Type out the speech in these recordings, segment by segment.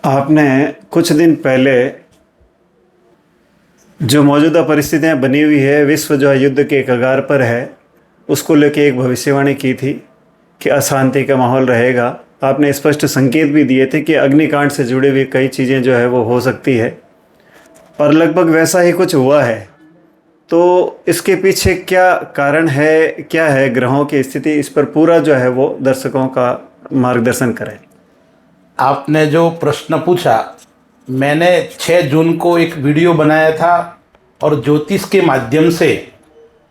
आपने कुछ दिन पहले जो मौजूदा परिस्थितियां बनी हुई है, विश्व जो है युद्ध के कगार पर है, उसको लेके एक भविष्यवाणी की थी कि अशांति का माहौल रहेगा। आपने स्पष्ट संकेत भी दिए थे कि अग्निकांड से जुड़ी हुई कई चीज़ें जो है वो हो सकती है, और लगभग वैसा ही कुछ हुआ है। तो इसके पीछे क्या कारण है, क्या है ग्रहों की स्थिति, इस पर पूरा जो है वो दर्शकों का मार्गदर्शन करें। आपने जो प्रश्न पूछा, मैंने 6 जून को एक वीडियो बनाया था और ज्योतिष के माध्यम से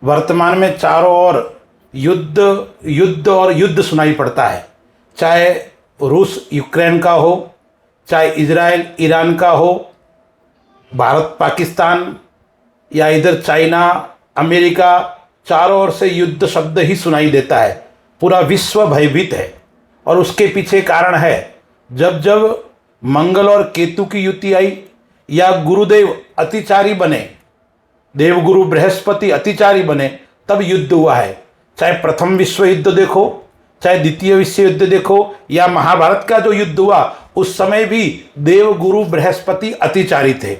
वर्तमान में चारों ओर युद्ध युद्ध और युद्ध सुनाई पड़ता है। चाहे रूस यूक्रेन का हो, चाहे इजराइल ईरान का हो, भारत पाकिस्तान या इधर चाइना अमेरिका, चारों ओर से युद्ध शब्द ही सुनाई देता है। पूरा विश्व भयभीत है और उसके पीछे कारण है, जब जब मंगल और केतु की युति आई या गुरुदेव अतिचारी बने, देवगुरु बृहस्पति अतिचारी बने, तब युद्ध हुआ है। चाहे प्रथम विश्व युद्ध देखो, चाहे द्वितीय विश्व युद्ध देखो, या महाभारत का जो युद्ध हुआ, उस समय भी देवगुरु बृहस्पति अतिचारी थे।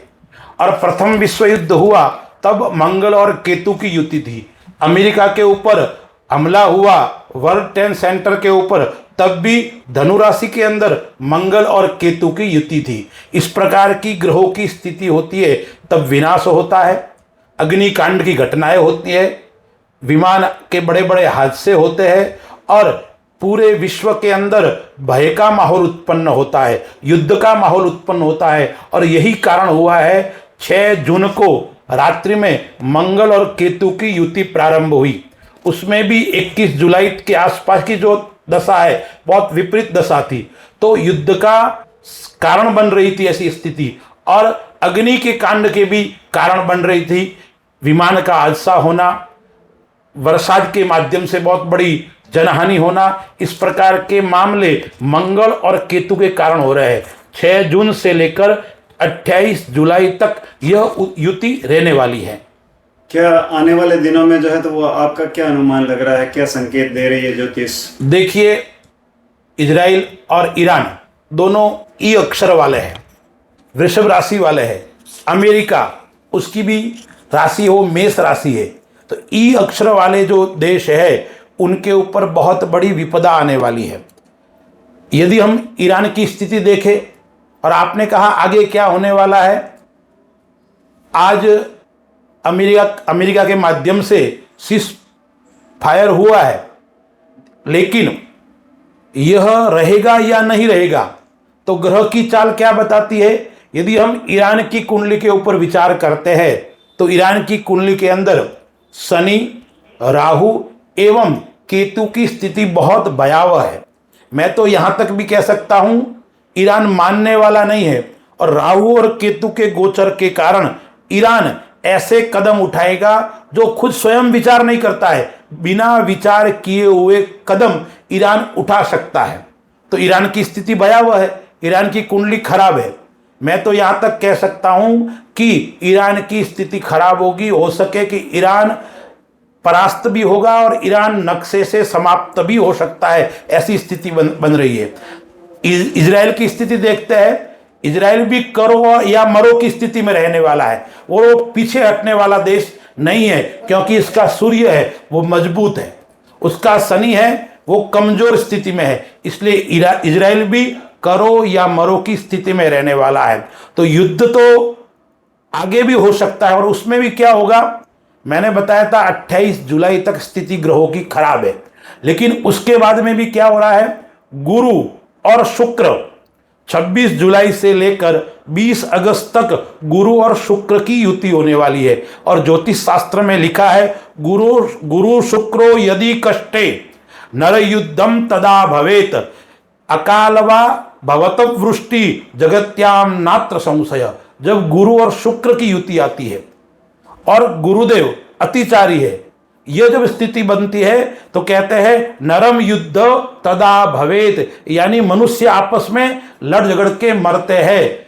और प्रथम विश्व युद्ध हुआ तब मंगल और केतु की युति थी। अमेरिका के ऊपर हमला हुआ वर्ल्ड ट्रेड सेंटर के ऊपर, तब भी धनु राशि के अंदर मंगल और केतु की युति थी। इस प्रकार की ग्रहों की स्थिति होती है तब विनाश होता है, अग्निकांड की घटनाएं होती है, विमान के बड़े बड़े हादसे होते हैं और पूरे विश्व के अंदर भय का माहौल उत्पन्न होता है, युद्ध का माहौल उत्पन्न होता है। और यही कारण हुआ है 6 जून को रात्रि में मंगल और केतु की युति प्रारंभ हुई। उसमें भी 21 जुलाई के आसपास की जो दशा है बहुत विपरीत दशा थी, तो युद्ध का कारण बन रही थी ऐसी स्थिति, और अग्नि के कांड के भी कारण बन रही थी। विमान का हादसा होना, बरसात के माध्यम से बहुत बड़ी जनहानि होना, इस प्रकार के मामले मंगल और केतु के कारण हो रहे हैं। 6 जून से लेकर 28 जुलाई तक यह युति रहने वाली है। क्या आने वाले दिनों में जो है तो वो आपका क्या अनुमान लग रहा है, क्या संकेत दे रही है ज्योतिष? देखिए, इजराइल और ईरान दोनों ई अक्षर वाले हैं, वृषभ राशि वाले हैं। अमेरिका, उसकी भी राशि हो मेष राशि है। तो ई अक्षर वाले जो देश है उनके ऊपर बहुत बड़ी विपदा आने वाली है। यदि हम ईरान की स्थिति देखें, और आपने कहा आगे क्या होने वाला है, आज अमेरिका के माध्यम से सीज फायर हुआ है, लेकिन यह रहेगा या नहीं रहेगा, तो ग्रह की चाल क्या बताती है। यदि हम ईरान की कुंडली के ऊपर विचार करते हैं तो ईरान की कुंडली के अंदर शनि, राहु एवं केतु की स्थिति बहुत भयावह है। मैं तो यहां तक भी कह सकता हूं ईरान मानने वाला नहीं है, और राहु और केतु के गोचर के कारण ईरान ऐसे कदम उठाएगा जो खुद स्वयं विचार नहीं करता है, बिना विचार किए हुए कदम ईरान उठा सकता है। तो ईरान की स्थिति भयावह है, ईरान की कुंडली खराब है। मैं तो यहां तक कह सकता हूं कि ईरान की स्थिति खराब होगी, हो सके कि ईरान परास्त भी होगा और ईरान नक्शे से समाप्त भी हो सकता है, ऐसी स्थिति बन रही है। इजराइल की स्थिति देखते हैं, इजराइल भी करो या मरो की स्थिति में रहने वाला है। वो पीछे हटने वाला देश नहीं है, क्योंकि इसका सूर्य है वो मजबूत है, उसका शनि है वो कमजोर स्थिति में है, इसलिए इजराइल भी करो या मरो की स्थिति में रहने वाला है। तो युद्ध तो आगे भी हो सकता है, और उसमें भी क्या होगा, मैंने बताया था 28 जुलाई तक स्थिति ग्रहों की खराब है, लेकिन उसके बाद में भी क्या हो रहा है, गुरु और शुक्र 26 जुलाई से लेकर 20 अगस्त तक गुरु और शुक्र की युति होने वाली है। और ज्योतिष शास्त्र में लिखा है, गुरु शुक्रो यदि कष्टे नर युद्धम तदा भवेत, अकालवा भवत वृष्टि जगत्याम नात्र संशय। जब गुरु और शुक्र की युति आती है और गुरुदेव अतिचारी है, यह जब स्थिति बनती है तो कहते हैं नरम युद्ध तदा भवेत, यानी मनुष्य आपस में लड़ झगड़ के मरते हैं,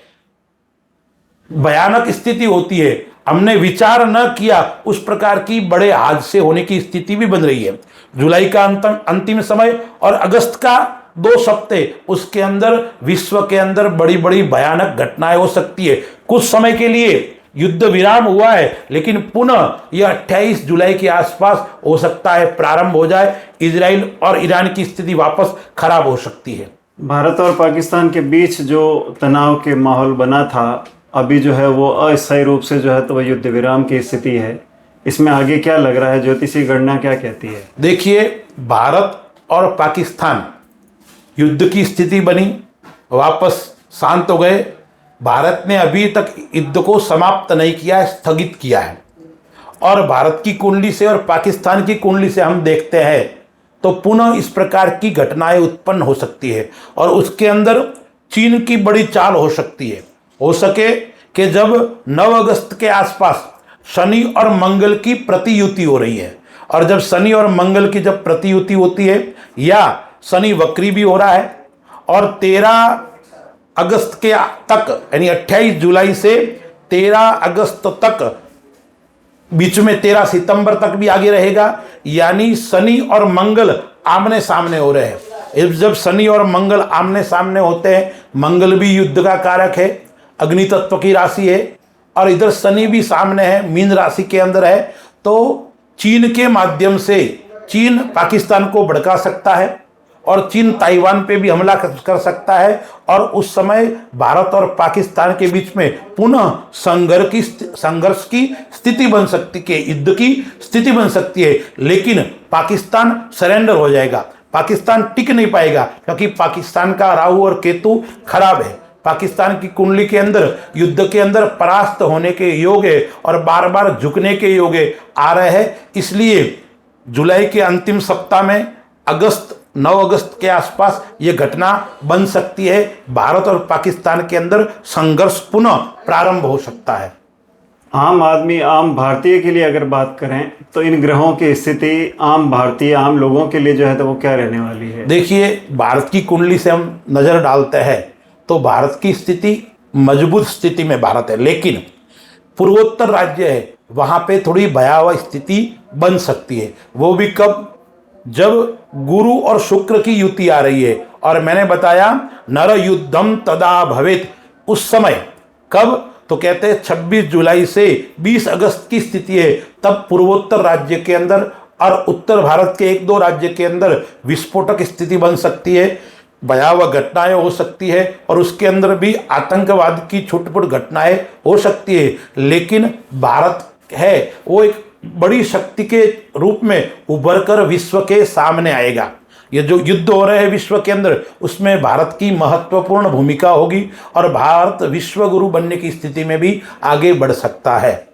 भयानक स्थिति होती है। हमने विचार न किया उस प्रकार की बड़े हादसे होने की स्थिति भी बन रही है। जुलाई का अंतिम समय और अगस्त का 2 हफ्ते उसके अंदर विश्व के अंदर बड़ी बड़ी भयानक घटनाएं हो सकती है। कुछ समय के लिए युद्ध विराम हुआ है, लेकिन पुनः यह 28 जुलाई के आसपास हो सकता है प्रारंभ हो जाए। इजराइल और ईरान की स्थिति वापस खराब हो सकती है। भारत और पाकिस्तान के बीच जो तनाव के माहौल बना था, अभी जो है वो अस्थायी रूप से जो है तो वह युद्ध विराम की स्थिति है। इसमें आगे क्या लग रहा है, ज्योतिषी गणना क्या कहती है? देखिए, भारत और पाकिस्तान युद्ध की स्थिति बनी, वापस शांत हो गए। भारत ने अभी तक युद्ध को समाप्त नहीं किया है, स्थगित किया है। और भारत की कुंडली से और पाकिस्तान की कुंडली से हम देखते हैं तो पुनः इस प्रकार की घटनाएं उत्पन्न हो सकती है। और उसके अंदर चीन की बड़ी चाल हो सकती है। हो सके कि जब 9 अगस्त के आसपास शनि और मंगल की प्रतियुति हो रही है, और जब शनि और मंगल की जब प्रतियुति होती है, या शनि वक्री भी हो रहा है, और 13 अगस्त के तक यानी 28 जुलाई से 13 अगस्त तक, बीच में 13 सितंबर तक भी आगे रहेगा, यानी शनि और मंगल आमने सामने हो रहे हैं। जब शनि और मंगल आमने सामने होते हैं, मंगल भी युद्ध का कारक है, अग्नि तत्व की राशि है, और इधर शनि भी सामने है, मीन राशि के अंदर है, तो चीन के माध्यम से चीन पाकिस्तान को भड़का सकता है, और चीन ताइवान पे भी हमला कर सकता है। और उस समय भारत और पाकिस्तान के बीच में पुनः संघर्ष की स्थिति बन सकती है, युद्ध की स्थिति बन सकती है। लेकिन पाकिस्तान सरेंडर हो जाएगा, पाकिस्तान टिक नहीं पाएगा, क्योंकि पाकिस्तान का राहु और केतु खराब है। पाकिस्तान की कुंडली के अंदर युद्ध के अंदर परास्त होने के योग है और बार बार झुकने के योग आ रहे हैं। इसलिए जुलाई के अंतिम सप्ताह में 9 अगस्त के आसपास ये घटना बन सकती है। भारत और पाकिस्तान के अंदर संघर्ष पुनः प्रारंभ हो सकता है। आम आदमी, आम भारतीय के लिए अगर बात करें तो इन ग्रहों की स्थिति आम भारतीय, आम लोगों के लिए जो है तो वो क्या रहने वाली है? देखिए, भारत की कुंडली से हम नजर डालते हैं तो भारत की स्थिति मजबूत स्थिति में भारत है, लेकिन पूर्वोत्तर राज्य है, वहां पे थोड़ी भयावह स्थिति बन सकती है। वो भी कब? जब गुरु और शुक्र की युति आ रही है। और मैंने बताया नर युद्धम तदा भवेत, उस समय कब? तो कहते हैं 26 जुलाई से 20 अगस्त की स्थिति है। तब पूर्वोत्तर राज्य के अंदर और उत्तर भारत के 1-2 राज्य के अंदर विस्फोटक स्थिति बन सकती है, भयावह घटनाएं हो सकती है, और उसके अंदर भी आतंकवाद की छोटी-छोटी घटनाएं हो सकती है। लेकिन भारत है वो एक बड़ी शक्ति के रूप में उभर कर विश्व के सामने आएगा। ये जो युद्ध हो रहे हैं विश्व के अंदर, उसमें भारत की महत्वपूर्ण भूमिका होगी, और भारत विश्व गुरु बनने की स्थिति में भी आगे बढ़ सकता है।